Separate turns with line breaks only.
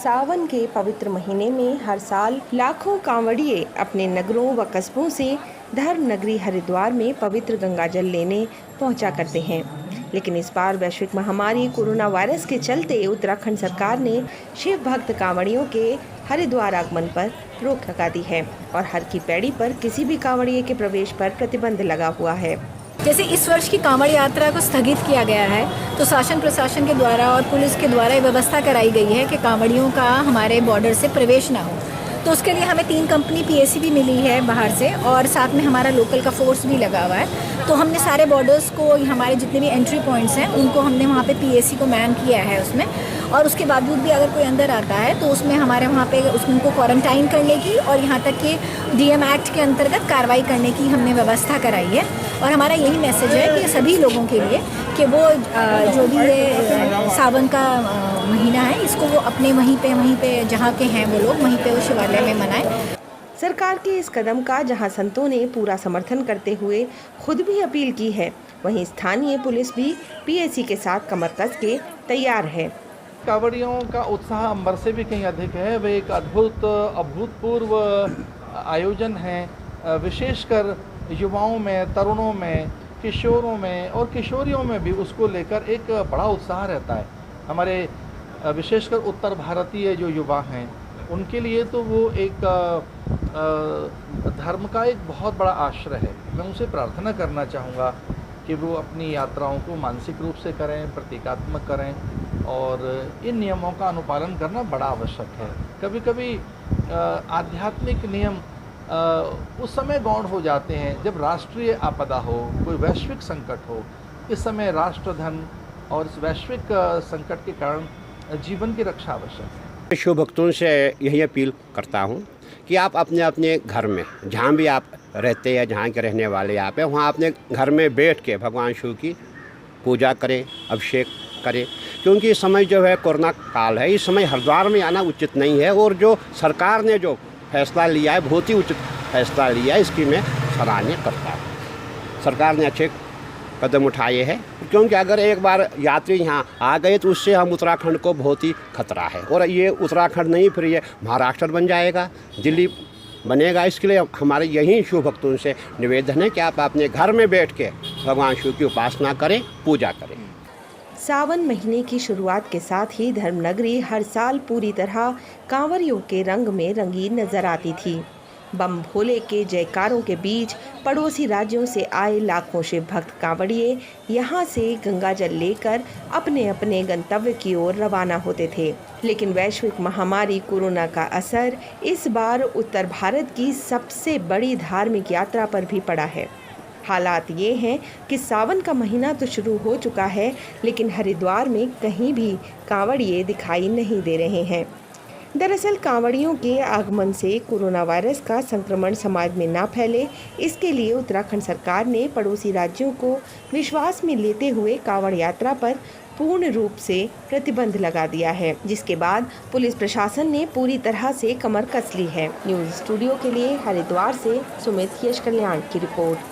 सावन के पवित्र महीने में हर साल लाखों कांवड़िए अपने नगरों व कस्बों से धर्म नगरी हरिद्वार में पवित्र गंगा जल लेने पहुंचा करते हैं। लेकिन इस बार वैश्विक महामारी कोरोना वायरस के चलते उत्तराखंड सरकार ने शिव भक्त कांवड़ियों के हरिद्वार आगमन पर रोक लगा दी है और हर की पैड़ी पर किसी भी कांवड़िए के प्रवेश पर प्रतिबंध लगा हुआ है।
जैसे इस वर्ष की कांवड़ यात्रा को स्थगित किया गया है, तो शासन प्रशासन के द्वारा और पुलिस के द्वारा ये व्यवस्था कराई गई है कि कांवड़ियों का हमारे बॉर्डर से प्रवेश ना हो। तो उसके लिए हमें 3 कंपनी पीएसी भी मिली है बाहर से और साथ में हमारा लोकल का फोर्स भी लगा हुआ है। तो हमने सारे बॉर्डर्स को, हमारे जितने भी एंट्री पॉइंट्स हैं उनको हमने वहाँ पे पीएसी को मैन किया है उसमें। और उसके बावजूद भी अगर कोई अंदर आता है तो उसमें हमारे वहाँ पे उनको क्वारंटाइन करने की और यहाँ तक कि डीएम एक्ट के अंतर्गत कार्रवाई करने की हमने व्यवस्था कराई है। और हमारा यही मैसेज है कि सभी लोगों के लिए कि वो जो भी ये सावन का महीना है इसको वो अपने वहीं पे जहाँ के हैं वो लोग वहीं पे वो शिवालय में मनाएं।
सरकार के इस कदम का जहां संतों ने पूरा समर्थन करते हुए खुद भी अपील की है, वहीं स्थानीय पुलिस भी पीएसी के साथ कमर कस के तैयार है।
कांवड़ियों का उत्साह अंबर से भी कहीं अधिक है। वे एक अभूतपूर्व आयोजन है, विशेषकर युवाओं में, तरुणों में, किशोरों में और किशोरियों में भी उसको लेकर एक बड़ा उत्साह रहता है। हमारे विशेषकर उत्तर भारतीय जो युवा हैं उनके लिए तो वो एक धर्म का एक बहुत बड़ा आश्रय है। मैं उनसे प्रार्थना करना चाहूँगा कि वो अपनी यात्राओं को मानसिक रूप से करें, प्रतीकात्मक करें और इन नियमों का अनुपालन करना बड़ा आवश्यक है। कभी कभी आध्यात्मिक नियम उस समय गौण हो जाते हैं जब राष्ट्रीय आपदा हो, कोई वैश्विक संकट हो। इस समय राष्ट्रधन और इस वैश्विक संकट के कारण जीवन की रक्षा आवश्यक है।
शिव भक्तों से यही अपील करता हूँ कि आप अपने अपने घर में, जहाँ भी आप रहते हैं, जहाँ के रहने वाले आप हैं, वहाँ अपने घर में बैठ के भगवान शिव की पूजा करें, अभिषेक करें। क्योंकि इस समय जो है कोरोना काल है, इस समय हरिद्वार में आना उचित नहीं है। और जो सरकार ने जो फैसला लिया है बहुत ही उचित फैसला लिया है, इसकी मैं सराहनीय करता हूँ। सरकार ने अच्छे कदम उठाए हैं, क्योंकि अगर एक बार यात्री यहाँ आ गए तो उससे हम उत्तराखंड को बहुत ही खतरा है। और ये उत्तराखंड नहीं, फिर ये महाराष्ट्र बन जाएगा, दिल्ली बनेगा। इसके लिए हमारे यही शिव भक्तों से निवेदन है कि आप अपने घर में बैठ के भगवान शिव की उपासना करें, पूजा करें।
सावन महीने की शुरुआत के साथ ही धर्मनगरी हर साल पूरी तरह कांवरियों के रंग में रंगीन नजर आती थी। बम भोले के जयकारों के बीच पड़ोसी राज्यों से आए लाखों शिव भक्त कांवड़िए यहाँ से गंगा जल लेकर अपने अपने गंतव्य की ओर रवाना होते थे। लेकिन वैश्विक महामारी कोरोना का असर इस बार उत्तर भारत की सबसे बड़ी धार्मिक यात्रा पर भी पड़ा है। हालात ये हैं कि सावन का महीना तो शुरू हो चुका है, लेकिन हरिद्वार में कहीं भी कांवड़िए दिखाई नहीं दे रहे हैं। दरअसल कांवड़ियों के आगमन से कोरोना वायरस का संक्रमण समाज में ना फैले, इसके लिए उत्तराखंड सरकार ने पड़ोसी राज्यों को विश्वास में लेते हुए कांवड़ यात्रा पर पूर्ण रूप से प्रतिबंध लगा दिया है, जिसके बाद पुलिस प्रशासन ने पूरी तरह से कमर कस ली है। न्यूज़ स्टूडियो के लिए हरिद्वार से सुमित यश कल्याण की रिपोर्ट।